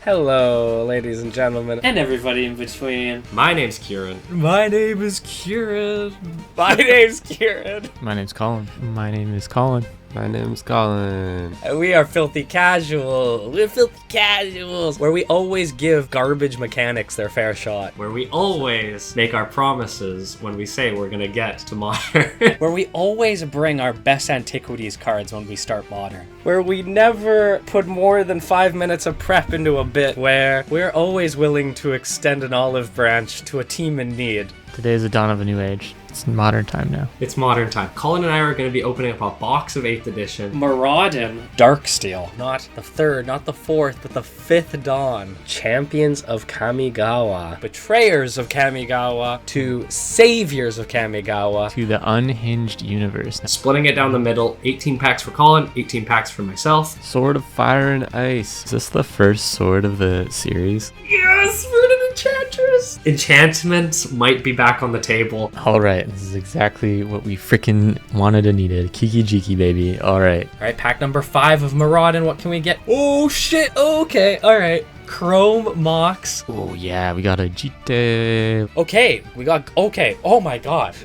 Hello, ladies and gentlemen. And everybody in between. My name's Kieran. My name is Kieran. My name's Kieran. My name's Colin. My name is Colin. My name's Colin. We are Filthy Casual. We're Filthy Casuals, where we always give garbage mechanics their fair shot. Where we always make our promises when we say we're gonna get to modern. Where we always bring our best antiquities cards when we start modern. Where we never put more than 5 minutes of prep into a bit. Where we're always willing to extend an olive branch to a team in need. Today is the dawn of a new age. It's modern time now. It's modern time. Colin and I are going to be opening up a box of 8th edition. Mirrodin Darksteel. Not the third, not the fourth, but the fifth dawn. Champions of Kamigawa. Betrayers of Kamigawa to saviors of Kamigawa. To the Unhinged universe. Splitting it down the middle, 18 packs for Colin, 18 packs for myself. Sword of Fire and Ice. Is this the first sword of the series? Yes, we're an enchantress. Enchantments might be back on the table. Alright, this is exactly what we freaking wanted and needed. Kiki Jiki, baby. Alright. Alright, pack number 5 of Mirrodin. What can we get? Oh, shit. Okay. Alright. Chrome Mox. Oh, yeah. We got a Jite. Okay. We got... Okay. Oh, my God.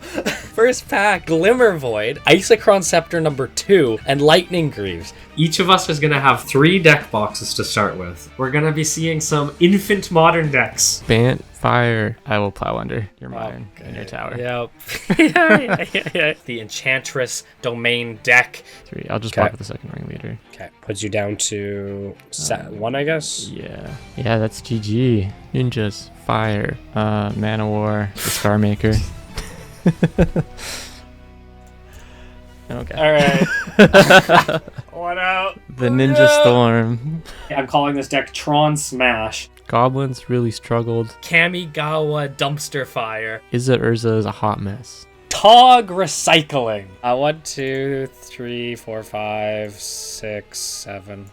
First pack, Glimmer Void, Isochron Scepter number 2, and Lightning Greaves. Each of us is going to have 3 deck boxes to start with. We're going to be seeing some infant modern decks. Bant Fire. I will plow under your mine and your tower. Yep. yeah. The Enchantress Domain deck. 3. I'll just block with the second ringleader. Okay. Puts you down to 1, I guess? Yeah. Yeah, that's GG. Ninjas. Fire. Mana War. The Scar Maker. Okay. All right. What out? The Ninja Storm. I'm calling this deck Tron Smash. Goblins really struggled. Kamigawa Dumpster Fire. Izza Urza is a hot mess. Tog Recycling. 1, 2, 3, 4, 5, 6, 7.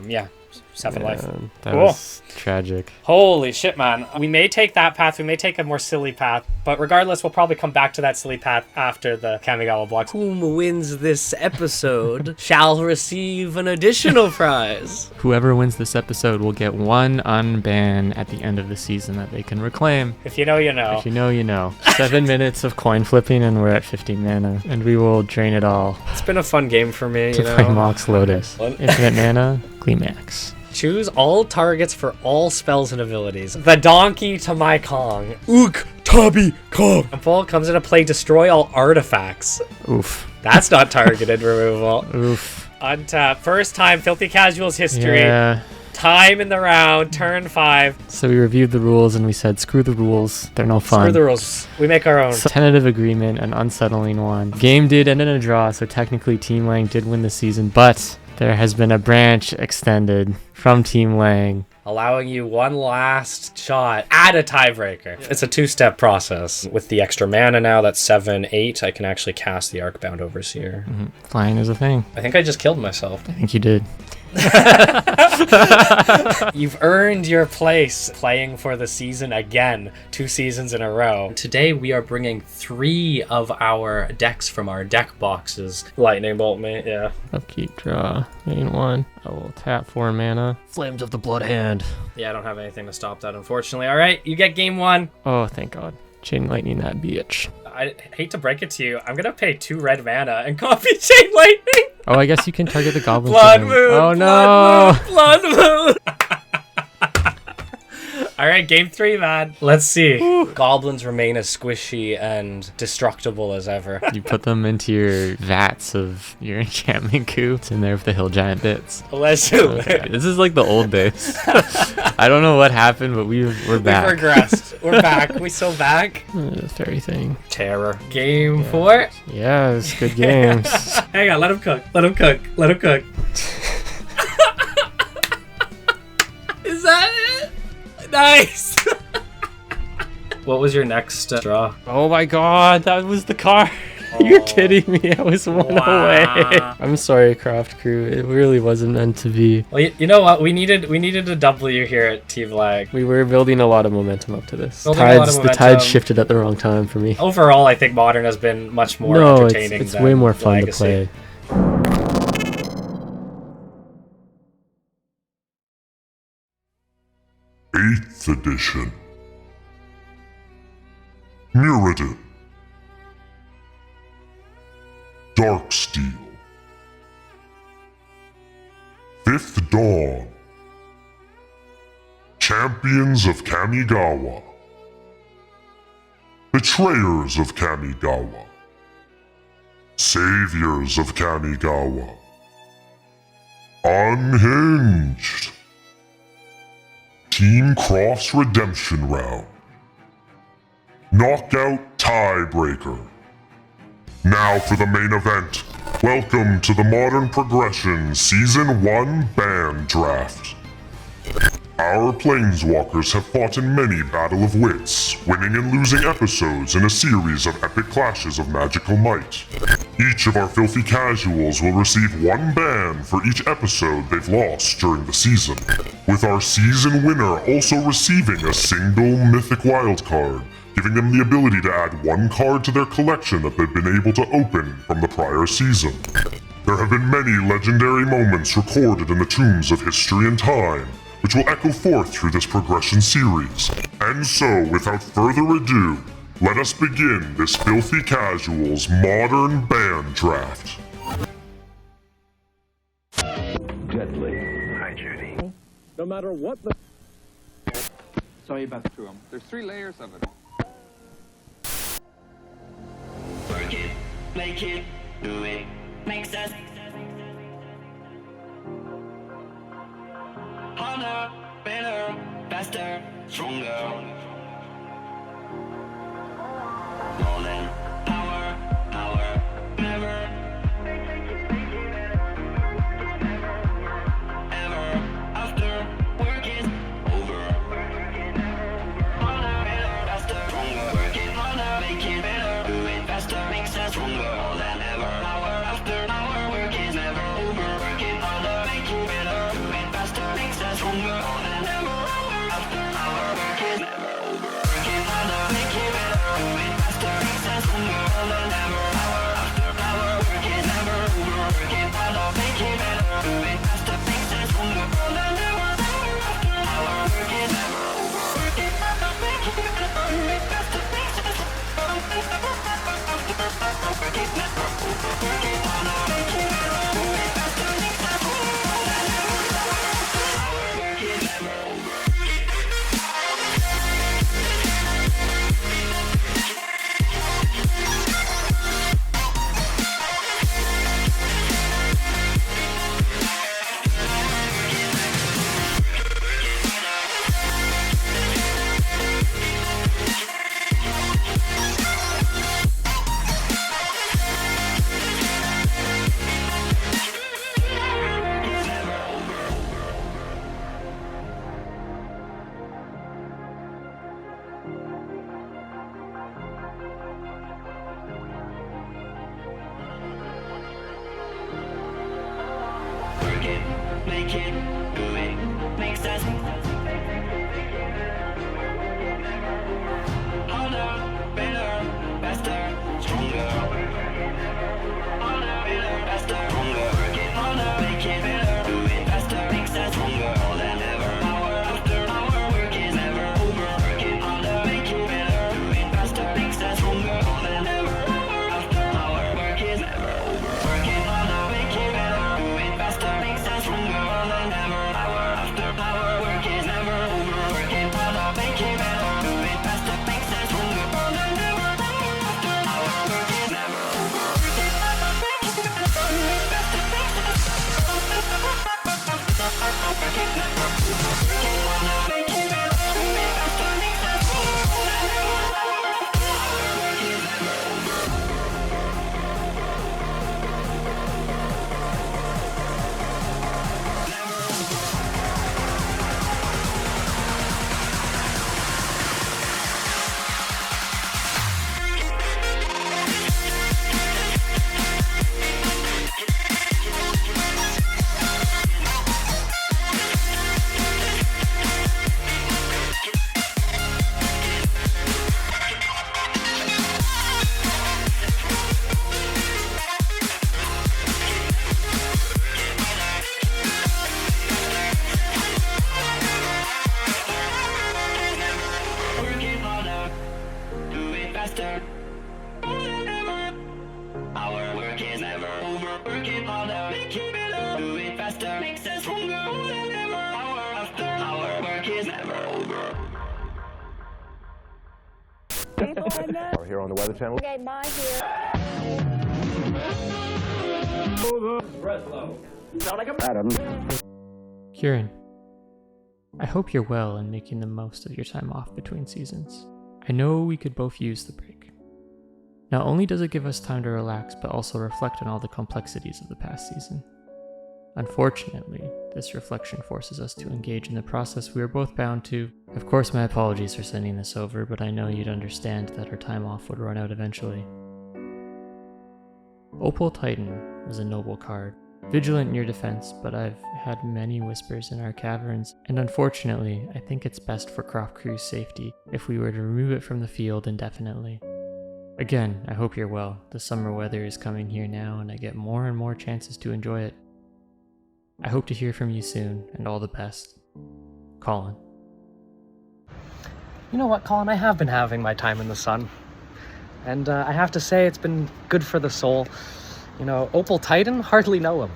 Yeah. 7 life. That was tragic. Holy shit, man. We may take that path. We may take a more silly path. But regardless, we'll probably come back to that silly path after the Kamigawa blocks. Whom wins this episode shall receive an additional prize. Whoever wins this episode will get 1 unban at the end of the season that they can reclaim. If you know, you know. If you know, you know. 7 minutes of coin flipping and we're at 15 mana. And we will drain it all. It's been a fun game for me, to play Mox Lotus. Infinite mana, Climax. Choose all targets for all spells and abilities. The donkey to my Kong. Ook Tabi Kong. Example comes into play, destroy all artifacts. Oof. That's not targeted removal. Oof. Untap. First time, Filthy Casuals history. Yeah. Time in the round, turn 5. So we reviewed the rules and we said, screw the rules. They're no fun. Screw the rules. We make our own. So, tentative agreement, an unsettling one. Game did end in a draw, so technically Team Lang did win the season, but there has been a branch extended from Team Lang, allowing you one last shot at a tiebreaker. It's a 2-step process. With the extra mana now, that's 7, 8, I can actually cast the Arcbound Overseer. Mm-hmm. Flying is a thing. I think I just killed myself. I think you did. You've earned your place playing for the season again, 2 seasons in a row. Today we are bringing 3 of our decks from our deck boxes. Lightning Bolt me, yeah. Upkeep, draw, main 1. I will tap 4 mana. Flames of the Blood Hand. Yeah, I don't have anything to stop that, unfortunately. All right, you get game 1. Oh, thank God. Chain Lightning that bitch. I hate to break it to you, I'm gonna pay 2 red mana and copy Chain Lightning. Oh, I guess you can target the goblins. Blood Moon. Oh no! Blood Moon. All right, game 3, man. Let's see. Ooh. Goblins remain as squishy and destructible as ever. You put them into your vats of your enchantment coup. It's in there with the hill giant bits. Allegedly. Okay. This is like the old days. I don't know what happened, but we're back. We've regressed. We're back. We still back. Fairy thing. Terror. Game 4. Yes, good games. Hang on, let him cook. Let him cook. Let him cook. Is that it? Nice. What was your next draw? Oh my God, that was the card. You're kidding me. I was one Wow. away. I'm sorry, Craft Crew. It really wasn't meant to be. Well, you know what? We needed a W here at Team Lag. We were building a lot of momentum up to this. Building a lot of The momentum. tide shifted at the wrong time for me. Overall, I think Modern has been much more No, entertaining. it's than way more fun Legacy. to play. 8th edition. Mirrodin. Darksteel. 5th Dawn. Champions of Kamigawa. Betrayers of Kamigawa. Saviors of Kamigawa. Unhinged. Team Cross Redemption Round. Knockout Tiebreaker. Now for the main event. Welcome to the Modern Progression Season 1 Band Draft. Our Planeswalkers have fought in many Battle of Wits, winning and losing episodes in a series of epic clashes of magical might. Each of our filthy casuals will receive one ban for each episode they've lost during the season, with our season winner also receiving a single mythic wildcard, giving them the ability to add one card to their collection that they've been able to open from the prior season. There have been many legendary moments recorded in the tombs of history and time, which will echo forth through this progression series. And so, without further ado, let us begin this Filthy Casuals Modern Band Draft. Deadly. Hi, Judy. No matter what the... Sorry about the room. There's 3 layers of it. Work it, make it, do it, makes us harder, better, faster, stronger. More than power, never. Ever after work is over. Harder, better, faster, stronger. Work it harder, make it better, do it faster, makes us stronger. More than ever. Hour after hour, work is never over. Work it harder, make it better, do it faster, makes us stronger. More than ever. Hour after hour, work is never over. We're here on the Weather Channel. Okay, bye here. Kieran, I hope you're well and making the most of your time off between seasons. I know we could both use the break. Not only does it give us time to relax, but also reflect on all the complexities of the past season. Unfortunately, this reflection forces us to engage in the process we are both bound to. Of course, my apologies for sending this over, but I know you'd understand that our time off would run out eventually. Opal Titan was a noble card, vigilant in your defense, but I've had many whispers in our caverns, and unfortunately, I think it's best for Croft Crew's safety if we were to remove it from the field indefinitely. Again, I hope you're well. The summer weather is coming here now, and I get more and more chances to enjoy it. I hope to hear from you soon, and all the best. Colin. You know what, Colin? I have been having my time in the sun. And I have to say, it's been good for the soul. You know, Opal Titan, hardly know him.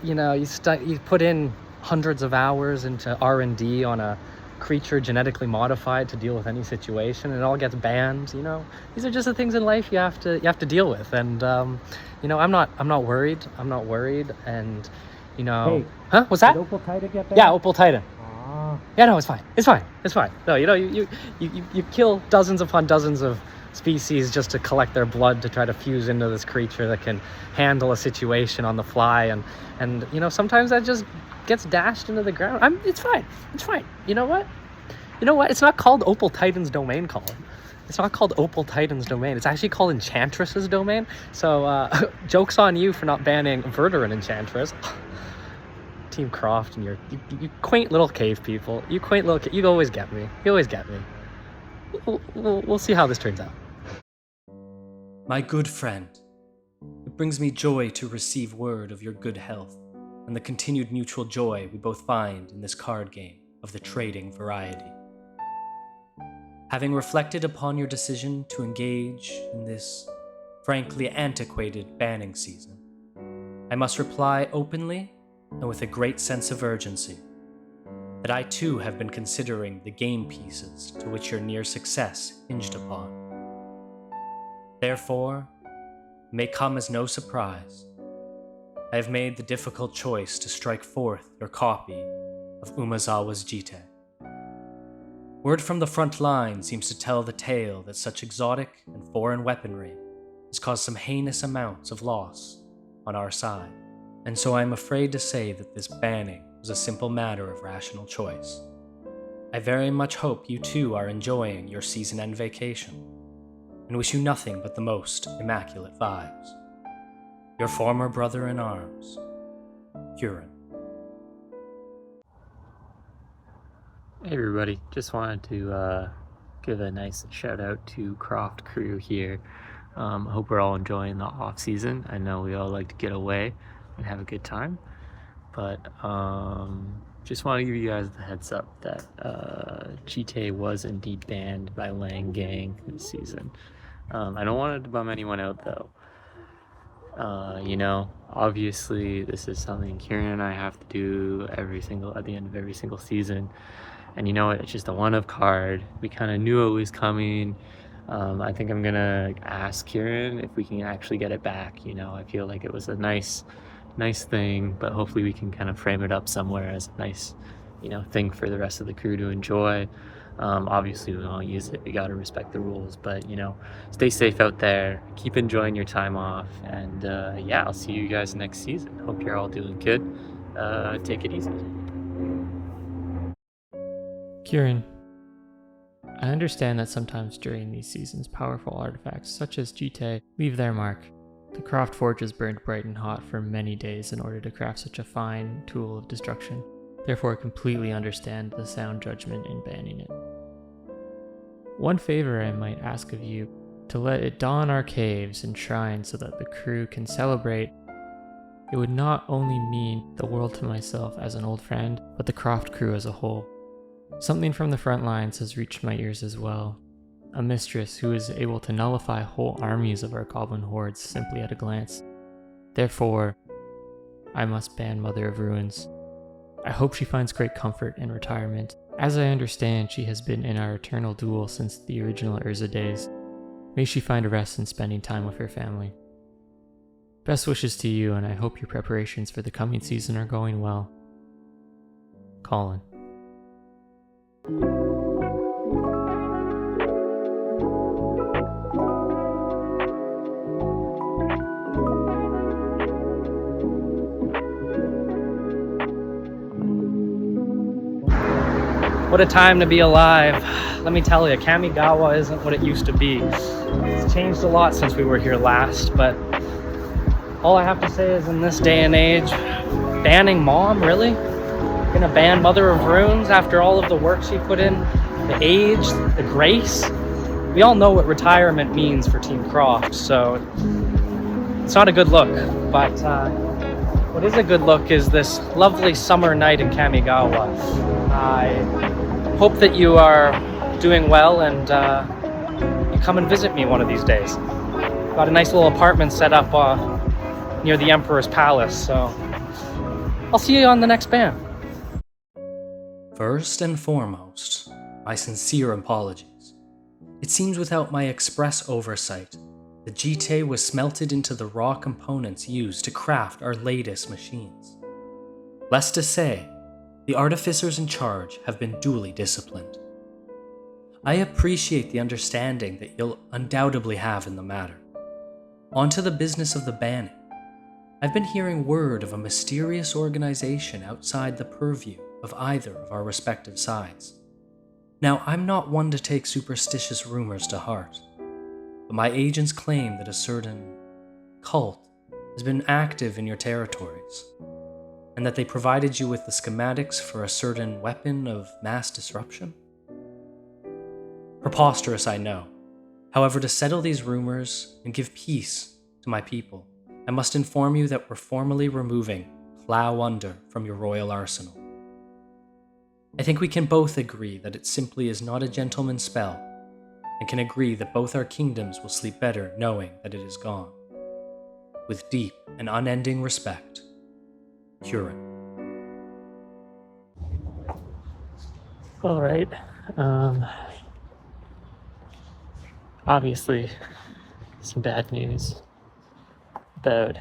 You know, you put in hundreds of hours into R&D on a creature genetically modified to deal with any situation, and it all gets banned. You know, these are just the things in life you have to deal with. And you know, I'm not worried. And you know, hey, huh? What's that? Did Opal Titan get banned? Yeah, Opal Titan. Ah. Yeah, no, it's fine. No, you know, you kill dozens upon dozens of species just to collect their blood to try to fuse into this creature that can handle a situation on the fly, and you know, sometimes that just gets dashed into the ground. It's fine. You know what? It's not called Opal Titan's domain, Colin. It's not called Opal Titan's domain. It's actually called Enchantress's domain. So joke's on you for not banning Verduran Enchantress. Team Croft and you quaint little cave people. You always get me. We'll see how this turns out. My good friend, it brings me joy to receive word of your good health and the continued mutual joy we both find in this card game of the trading variety. Having reflected upon your decision to engage in this frankly antiquated banning season, I must reply openly and with a great sense of urgency that I too have been considering the game pieces to which your near success hinged upon. Therefore, it may come as no surprise, I have made the difficult choice to strike forth your copy of Umezawa's Jite. Word from the front line seems to tell the tale that such exotic and foreign weaponry has caused some heinous amounts of loss on our side, and so I am afraid to say that this banning was a simple matter of rational choice. I very much hope you too are enjoying your season-end vacation, and wish you nothing but the most immaculate vibes. Your former brother-in-arms, Kieran. Hey everybody, just wanted to give a nice shout out to Croft Crew here. Hope we're all enjoying the off season. I know we all like to get away and have a good time, but just want to give you guys the heads up that Jite was indeed banned by Lang Gang this season. I don't want it to bum anyone out though. You know, obviously this is something Kieran and I have to do at the end of every single season. And you know what, it's just a one-of card. We kind of knew it was coming. I think I'm gonna ask Kieran if we can actually get it back. You know, I feel like it was a nice thing, but hopefully we can kind of frame it up somewhere as a nice, you know, thing for the rest of the crew to enjoy. Obviously we won't use it, we gotta respect the rules, but you know, stay safe out there, keep enjoying your time off, and yeah, I'll see you guys next season. Hope you're all doing good. Take it easy. Kieran, I understand that sometimes during these seasons powerful artifacts such as Jite leave their mark. The Croft forges burned bright and hot for many days in order to craft such a fine tool of destruction. Therefore, I completely understand the sound judgment in banning it. One favor I might ask of you, to let it dawn our caves and shrines so that the crew can celebrate. It would not only mean the world to myself as an old friend, but the Croft crew as a whole. Something from the front lines has reached my ears as well. A mistress who is able to nullify whole armies of our goblin hordes simply at a glance. Therefore, I must ban Mother of Ruins. I hope she finds great comfort in retirement. As I understand, she has been in our eternal duel since the original Urza days. May she find a rest in spending time with her family. Best wishes to you, and I hope your preparations for the coming season are going well. Colin. What a time to be alive. Let me tell you, Kamigawa isn't what it used to be. It's changed a lot since we were here last, but all I have to say is in this day and age, banning Mom, really? Gonna ban Mother of Runes after all of the work she put in, the age, the grace? We all know what retirement means for Team Croft, so it's not a good look, but what is a good look is this lovely summer night in Kamigawa. I hope that you are doing well and you come and visit me one of these days. Got a nice little apartment set up near the Emperor's Palace, so I'll see you on the next ban. First and foremost, my sincere apologies. It seems without my express oversight, the GT was smelted into the raw components used to craft our latest machines. Less to say, the artificers in charge have been duly disciplined. I appreciate the understanding that you'll undoubtedly have in the matter. On to the business of the banning. I've been hearing word of a mysterious organization outside the purview of either of our respective sides. Now, I'm not one to take superstitious rumors to heart, but my agents claim that a certain cult has been active in your territories, and that they provided you with the schematics for a certain weapon of mass disruption? Preposterous, I know. However, to settle these rumors and give peace to my people, I must inform you that we're formally removing Plow Under from your royal arsenal. I think we can both agree that it simply is not a gentleman's spell, and can agree that both our kingdoms will sleep better knowing that it is gone. With deep and unending respect, Huron. All right. Obviously, some bad news about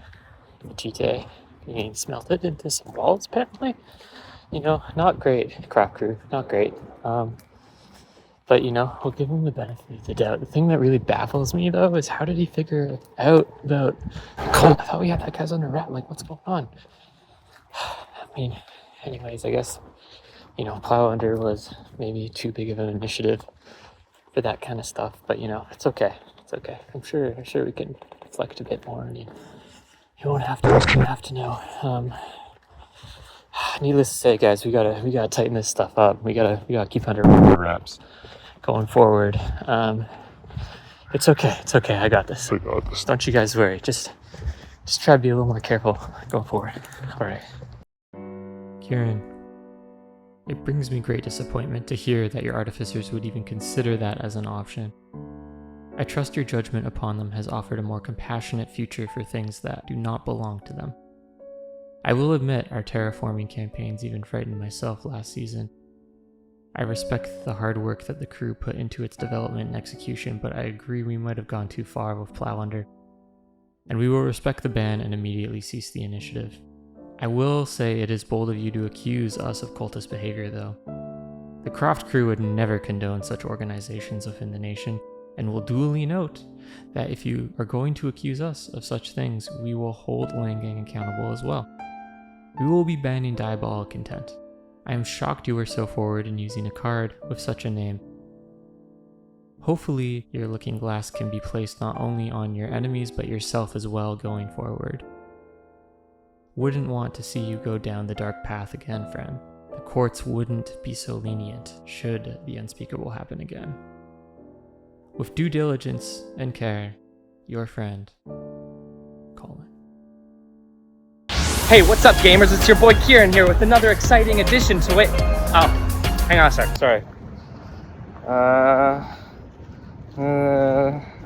the GTA being smelted into some walls, apparently. You know, not great, Craft Crew, not great. But, you know, we'll give him the benefit of the doubt. The thing that really baffles me, though, is how did he figure out about cult? I thought we had that guy's under wrap. Like, what's going on? I mean, anyways, I guess, you know, Plow Under was maybe too big of an initiative for that kind of stuff. But, you know, it's okay. It's okay. I'm sure we can reflect a bit more, and you won't have to know. Needless to say, guys, we gotta tighten this stuff up. We gotta keep under wraps going forward. It's okay. I got this. Don't you guys worry. Just try to be a little more careful going forward. All right. Kieran, it brings me great disappointment to hear that your artificers would even consider that as an option. I trust your judgment upon them has offered a more compassionate future for things that do not belong to them. I will admit our terraforming campaigns even frightened myself last season. I respect the hard work that the crew put into its development and execution, but I agree we might have gone too far with Plow Under. And we will respect the ban and immediately cease the initiative. I will say it is bold of you to accuse us of cultist behavior, though. The Croft crew would never condone such organizations within the nation, and will duly note that if you are going to accuse us of such things, we will hold Langang accountable as well. We will be banning diabolic intent. I am shocked you were so forward in using a card with such a name. Hopefully, your looking glass can be placed not only on your enemies but yourself as well going forward. Wouldn't want to see you go down the dark path again, friend. The courts wouldn't be so lenient should the unspeakable happen again. With due diligence and care, your friend, Colin. Hey, what's up, gamers? It's your boy Kieran here with another exciting addition to it. Oh, hang on a sec. Sorry.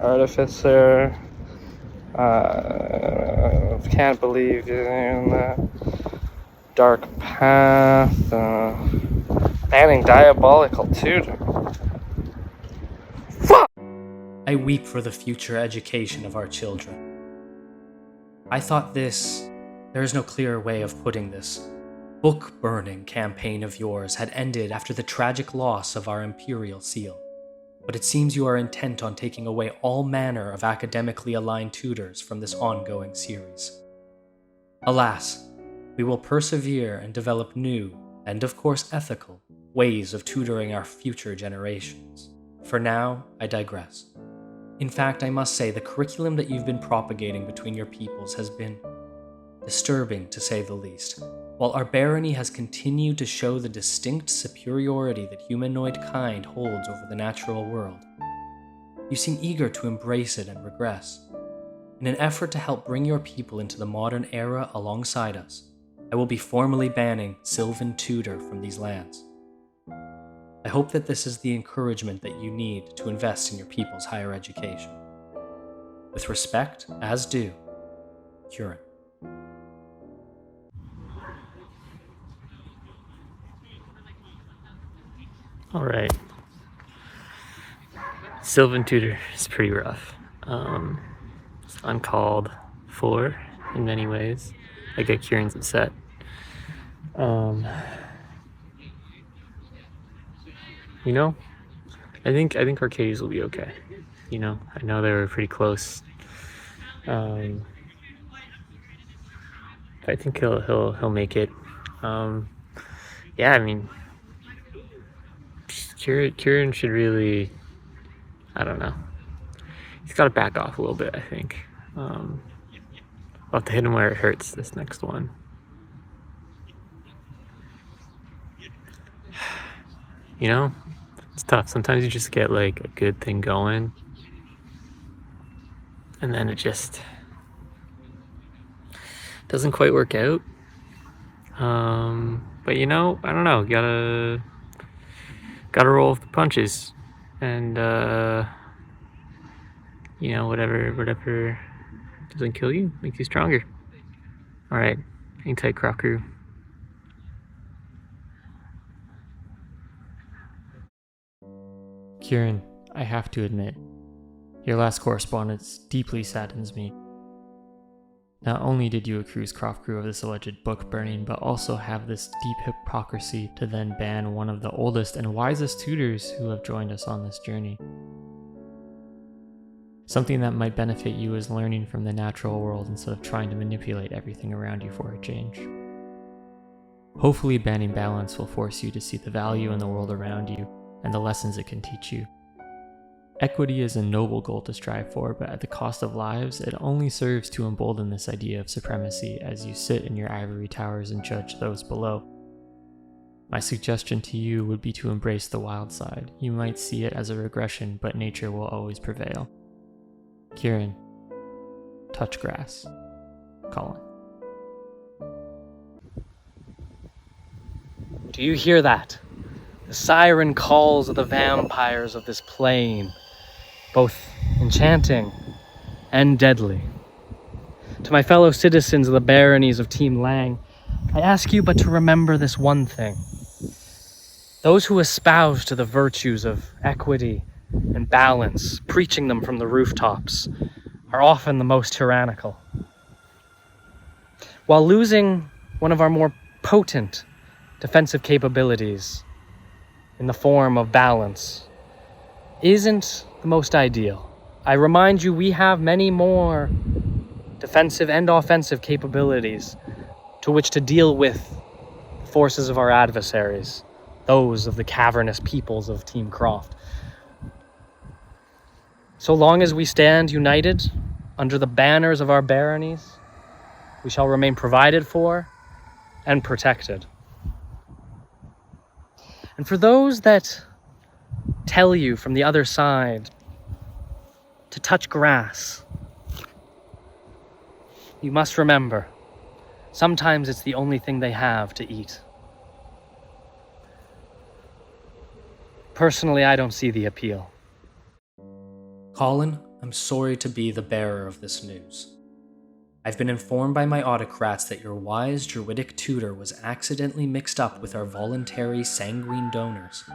Artificer. Can't believe you're doing that. Dark path. Banning diabolical tutor. Fuck! I weep for the future education of our children. I thought there is no clearer way of putting this, book-burning campaign of yours had ended after the tragic loss of our imperial seal. But it seems you are intent on taking away all manner of academically aligned tutors from this ongoing series. Alas, we will persevere and develop new, and of course ethical, ways of tutoring our future generations. For now, I digress. In fact, I must say the curriculum that you've been propagating between your peoples has been disturbing, to say the least. While our barony has continued to show the distinct superiority that humanoid kind holds over the natural world, you seem eager to embrace it and regress. In an effort to help bring your people into the modern era alongside us, I will be formally banning Sylvan Tutor from these lands. I hope that this is the encouragement that you need to invest in your people's higher education. With respect, as due, Curran. All right. Sylvan Tutor is pretty rough. It's uncalled for in many ways. I get Kieran's upset. I think Arcades will be okay. I know they were pretty close. I think he'll make it. Kieran should really, I don't know. He's got to back off a little bit, I think. I'll have to hit him where it hurts this next one. It's tough. Sometimes you just get like a good thing going, and then it just doesn't quite work out. But I don't know. Gotta roll with the punches, and whatever doesn't kill you makes you stronger. All right, hang tight, Croft Crew. Kieran, I have to admit, your last correspondence deeply saddens me. Not only did you accuse Croft Crew of this alleged book burning, but also have this deep hypocrisy to then ban one of the oldest and wisest tutors who have joined us on this journey. Something that might benefit you is learning from the natural world instead of trying to manipulate everything around you for a change. Hopefully banning balance will force you to see the value in the world around you and the lessons it can teach you. Equity is a noble goal to strive for, but at the cost of lives, it only serves to embolden this idea of supremacy as you sit in your ivory towers and judge those below. My suggestion to you would be to embrace the wild side. You might see it as a regression, but nature will always prevail. Kieran, touch grass. Colin. Do you hear that? The siren calls of the vampires of this plane, both enchanting and deadly. To my fellow citizens of the baronies of Team Lang, I ask you but to remember this one thing. Those who espouse to the virtues of equity and balance, preaching them from the rooftops, are often the most tyrannical. While losing one of our more potent defensive capabilities in the form of balance isn't the most ideal. I remind you, we have many more defensive and offensive capabilities to which to deal with the forces of our adversaries, those of the cavernous peoples of Team Croft. So long as we stand united under the banners of our baronies, we shall remain provided for and protected. And for those that tell you from the other side to touch grass, you must remember, sometimes it's the only thing they have to eat. Personally, I don't see the appeal. Colin, I'm sorry to be the bearer of this news. I've been informed by my autocrats that your wise druidic tutor was accidentally mixed up with our voluntary sanguine donors.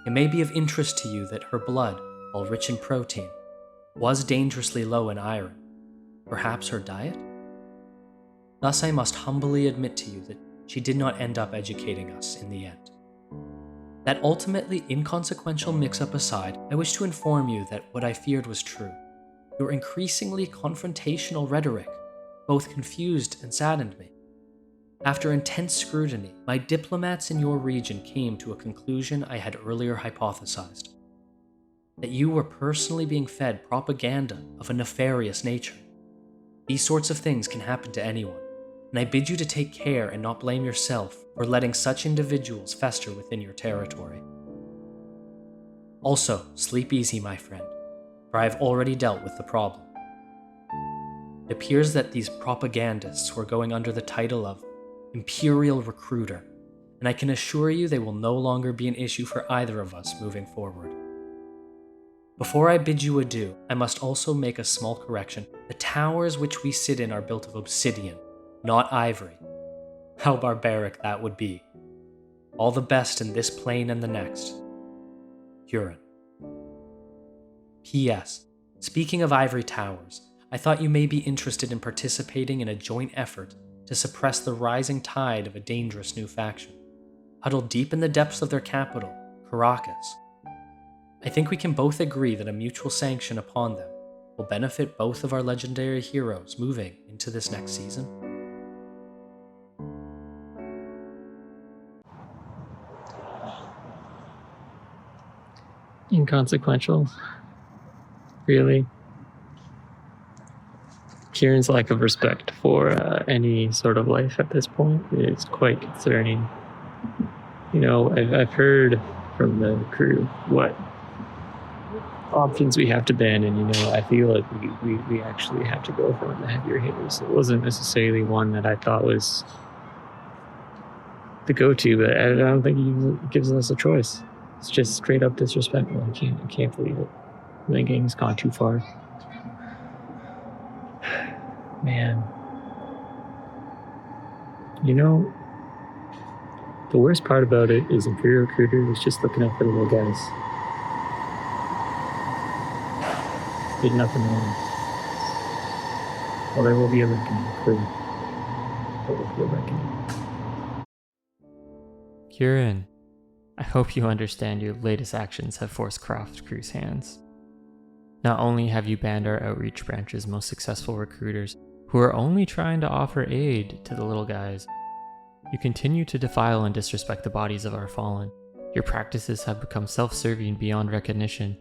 It may be of interest to you that her blood, while rich in protein, was dangerously low in iron. Perhaps her diet? Thus I must humbly admit to you that she did not end up educating us in the end. That ultimately inconsequential mix-up aside, I wish to inform you that what I feared was true. Your increasingly confrontational rhetoric both confused and saddened me. After intense scrutiny, my diplomats in your region came to a conclusion I had earlier hypothesized. That you were personally being fed propaganda of a nefarious nature. These sorts of things can happen to anyone, and I bid you to take care and not blame yourself for letting such individuals fester within your territory. Also, sleep easy, my friend, for I have already dealt with the problem. It appears that these propagandists were going under the title of Imperial Recruiter, and I can assure you they will no longer be an issue for either of us moving forward. Before I bid you adieu, I must also make a small correction. The towers which we sit in are built of obsidian, not ivory. How barbaric that would be. All the best in this plane and the next. Huron. P.S. Speaking of ivory towers, I thought you may be interested in participating in a joint effort to suppress the rising tide of a dangerous new faction, huddled deep in the depths of their capital, Caracas. I think we can both agree that a mutual sanction upon them will benefit both of our legendary heroes moving into this next season. Inconsequential. Really? Kieran's lack of respect for any sort of life at this point is quite concerning. You know, I've heard from the crew what options we have to ban, and you know, I feel like we actually have to go for the heavier hitters. It wasn't necessarily one that I thought was the go-to, but I don't think he gives us a choice. It's just straight up disrespectful. I can't believe it. I think he's gone too far. Man. You know, the worst part about it is Imperial Recruiter was just looking out for the little guys. Did nothing wrong. Well, there will be a reckoning. There will be a reckoning. Kieran, I hope you understand your latest actions have forced Croft Crew's hands. Not only have you banned our outreach branch's most successful recruiters, who are only trying to offer aid to the little guys, you continue to defile and disrespect the bodies of our fallen. Your practices have become self-serving beyond recognition.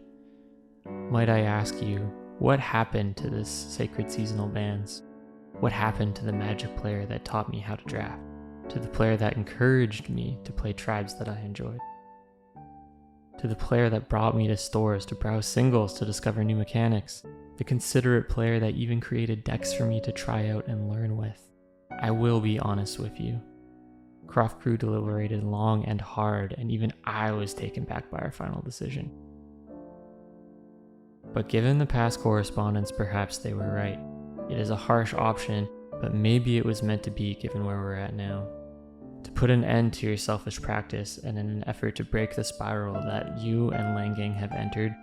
Might I ask you, what happened to this sacred seasonal bans? What happened to the magic player that taught me how to draft? To the player that encouraged me to play tribes that I enjoyed? To the player that brought me to stores to browse singles to discover new mechanics? The considerate player that even created decks for me to try out and learn with? I will be honest with you. Croft Crew deliberated long and hard, and even I was taken back by our final decision. But given the past correspondence, perhaps they were right. It is a harsh option, but maybe it was meant to be given where we're at now. To put an end to your selfish practice, and in an effort to break the spiral that you and Langang have entered,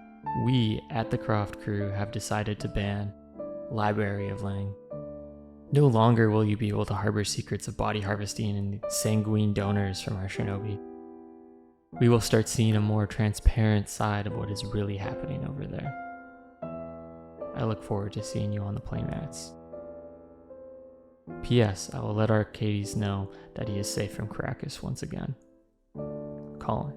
we at the Croft Crew have decided to ban Library of Lang. No longer will you be able to harbor secrets of body harvesting and sanguine donors from our shinobi. We will start seeing a more transparent side of what is really happening over there. I look forward to seeing you on the playmats. P.S. I will let Arcades know that he is safe from Caracas once again. Colin.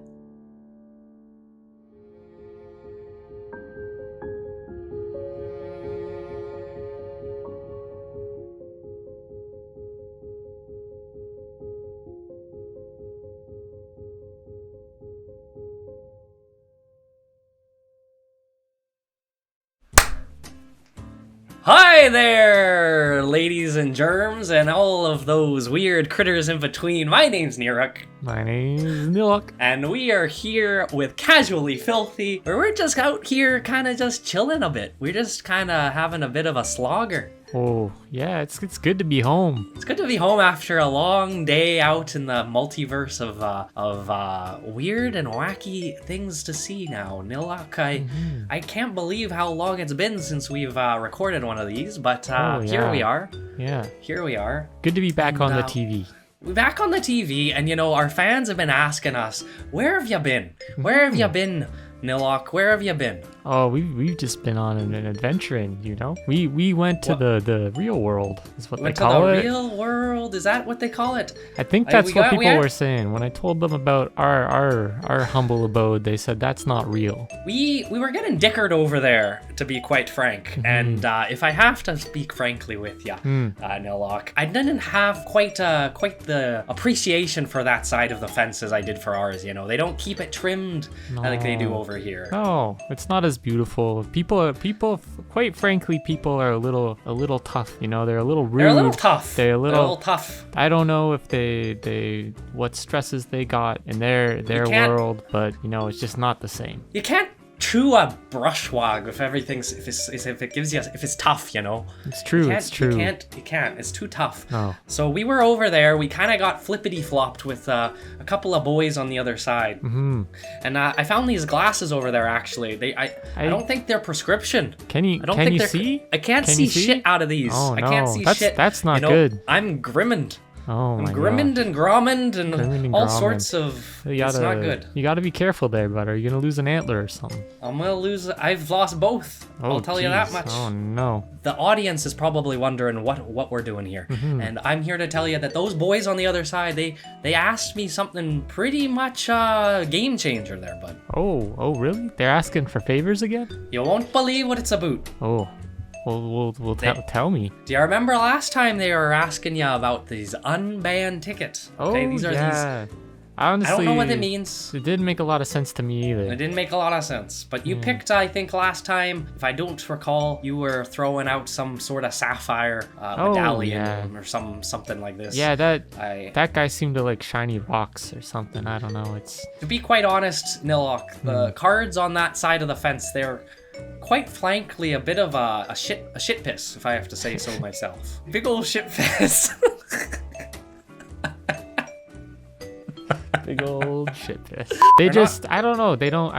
Hi there, ladies and germs, and all of those weird critters in between. My name's Niruk. My name is Nilok. And we are here with Casually Filthy, where we're just out here kind of just chilling a bit. We're just kind of having a bit of a slogger. Oh, yeah, it's good to be home. It's good to be home after a long day out in the multiverse of weird and wacky things to see now. Nilok, I can't believe how long it's been since we've recorded one of these, but here we are. Yeah. Here we are. Good to be back on the TV. We're back on the TV, and you know, our fans have been asking us, where have you been? Where have you been, Nilok? Where have you been? Oh, we've just been on an adventuring, you know? We went to the real world, is what they call it. The real world? Is that what they call it? I think that's what people were saying. When I told them about our humble abode, they said that's not real. We were getting dickered over there, to be quite frank. And if I have to speak frankly with you, Nilok, I didn't have quite the appreciation for that side of the fence as I did for ours, you know? They don't keep it trimmed like they do over here. No, it's not as beautiful. People, quite frankly, people are a little tough. You know, they're a little rude. They're a little tough. They're a little tough. I don't know if they what stresses they got in their world, but you know, it's just not the same. You can't chew a brushwog if if it's tough, you know. It's true. It's true. You can't. It's too tough. No. So we were over there. We kind of got flippity flopped with a couple of boys on the other side. And I found these glasses over there. Actually, I don't think they're prescription. Can you see? I can't see shit out of these. Oh, no. I can't see shit. That's not good. I'm grimmoned. Oh my god. Grimmoned and grommoned and all sorts of. It's not good. You gotta be careful there, bud. Are you gonna lose an antler or something? I'm gonna lose. I've lost both. I'll tell you that much. Oh no. The audience is probably wondering what we're doing here, and I'm here to tell you that those boys on the other side, they asked me something pretty much game changer there, bud. Oh really? They're asking for favors again? You won't believe what it's about. Oh. Well, tell me. Do you remember last time they were asking you about these unbanned tickets? Okay, these are honestly, I don't know what it means. It didn't make a lot of sense to me either. It didn't make a lot of sense. But you picked, I think, last time, if I don't recall, you were throwing out some sort of sapphire medallion or something like this. Yeah, that guy seemed to like shiny rocks or something. I don't know. To be quite honest, Nilok, the cards on that side of the fence, they're quite frankly a bit of a shit piss, if I have to say so myself. Big old shit piss. Big old shit piss. They just, I don't know. They don't,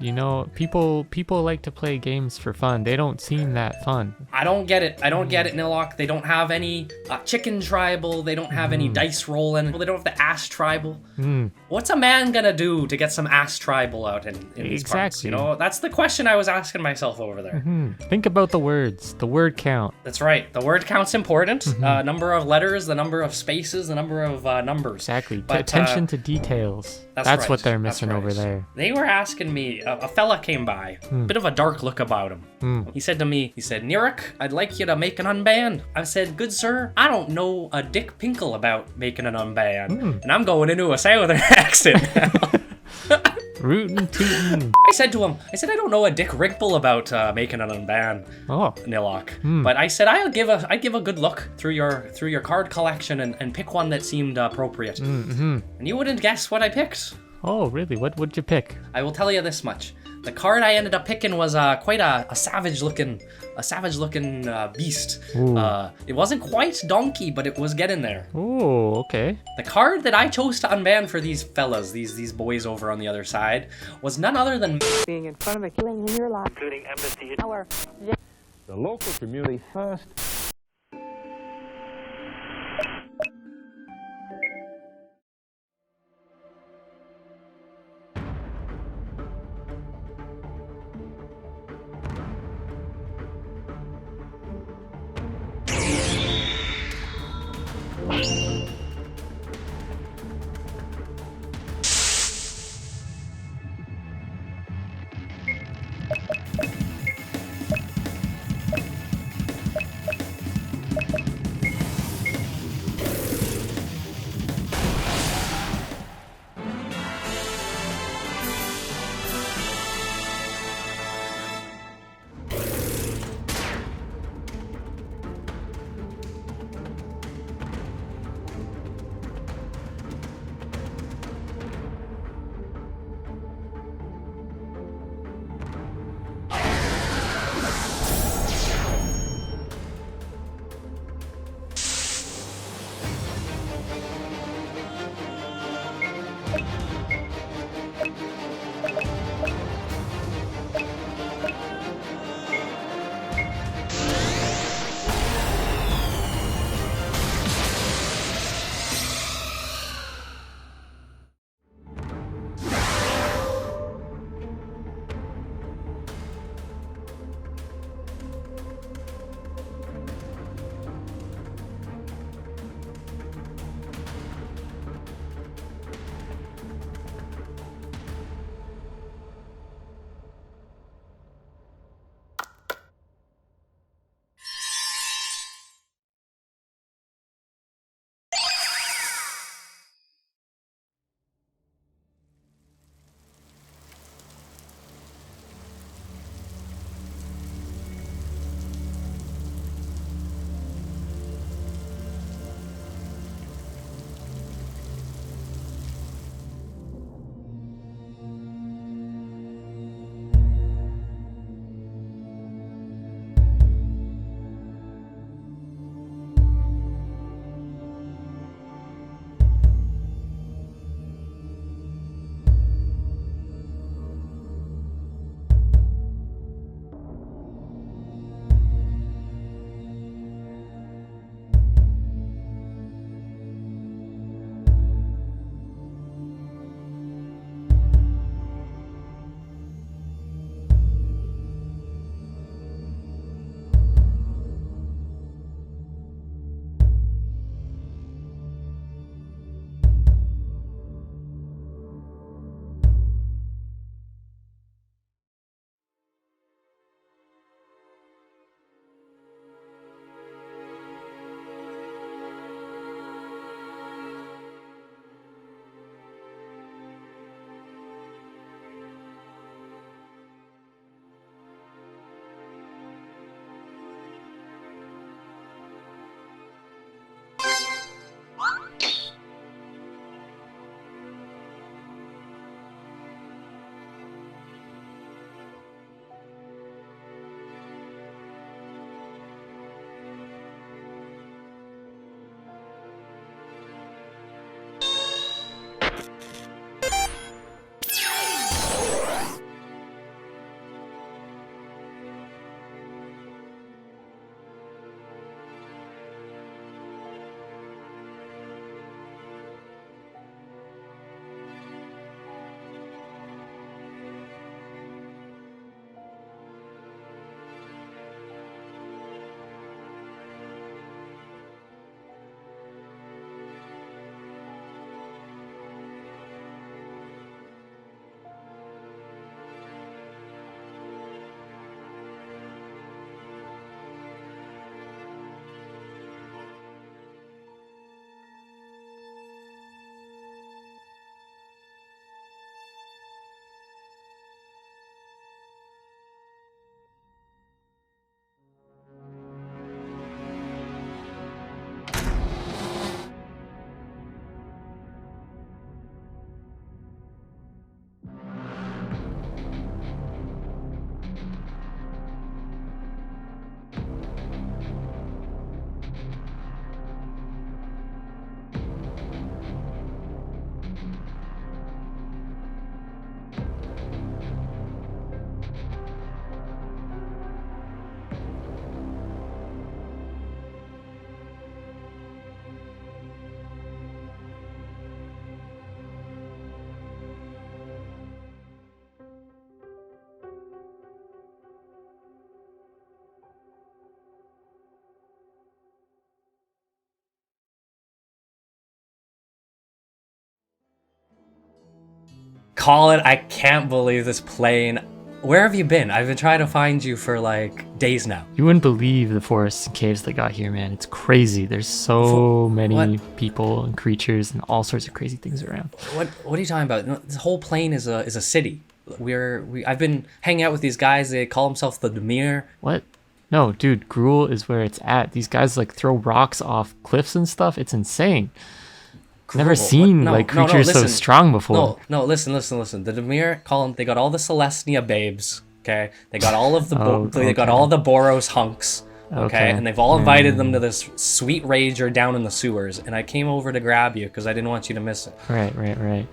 you know, people like to play games for fun. They don't seem that fun. I don't get it, Nilok. They don't have any chicken tribal. They don't have any dice rolling. They don't have the ass tribal. What's a man gonna do to get some ass tribal out in these parts? You know, that's the question I was asking myself over there. Think about the words, the word count. That's right. The word count's important. Number of letters, the number of spaces, the number of numbers. Exactly. But, attention to details. That's right. What they're missing over there. They were asking me, a fella came by, bit of a dark look about him. He said to me, Nirek, I'd like you to make an unban. I said, good sir, I don't know a dick pinkle about making an unban. And I'm going into a southern accent now. Rootin' tootin'. I said to him, I don't know a dick wrinkle about making an unban, Nilok. But I said I'd give a good look through your card collection and pick one that seemed appropriate. And you wouldn't guess what I picked. Oh, really? What'd you pick? I will tell you this much. The card I ended up picking was quite a savage-looking beast. It wasn't quite donkey, but it was getting there. Oh, okay. The card that I chose to unban for these fellas, these boys over on the other side, was none other than being in front of a killing in your life, Including Embassy. The local community first. Colin, I can't believe this plane. Where have you been? I've been trying to find you for like days now. You wouldn't believe the forests and caves that got here, man. It's crazy. There's so many people and creatures and all sorts of crazy things around. What are you talking about? No, this whole plane is a city. I've been hanging out with these guys. They call themselves the Demir. What? No, dude, Gruul is where it's at. These guys like throw rocks off cliffs and stuff. It's insane. Never seen creatures so strong before. No, listen. The Demir call them. They got all the Celestia babes. Okay, they got all of the they got all the Boros hunks. Okay, and they've all invited them to this sweet rager down in the sewers, and I came over to grab you because I didn't want you to miss it. Right.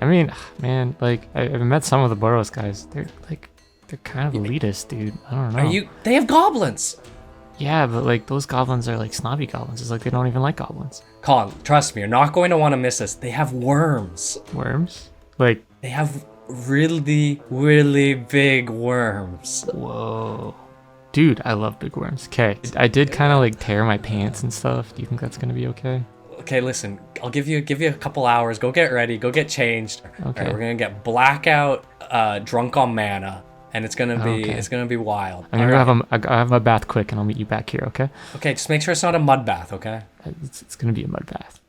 I mean, man, like I've met some of the Boros guys. They're kind of elitist, dude. I don't know. They have goblins. Yeah, but like those goblins are like snobby goblins. It's like they don't even like goblins. Colin, trust me, you're not going to want to miss this. They have worms. Worms? Like they have really, really big worms. Whoa. Dude, I love big worms. Okay, I did kind of like tear my pants and stuff. Do you think that's gonna be okay? Okay, listen, I'll give you a couple hours. Go get ready. Go get changed. Okay. All right, we're gonna get blackout, drunk on mana, and it's gonna be wild. I'm gonna have a bath quick, and I'll meet you back here. Okay? Okay, just make sure it's not a mud bath. Okay? It's gonna be a mud bath.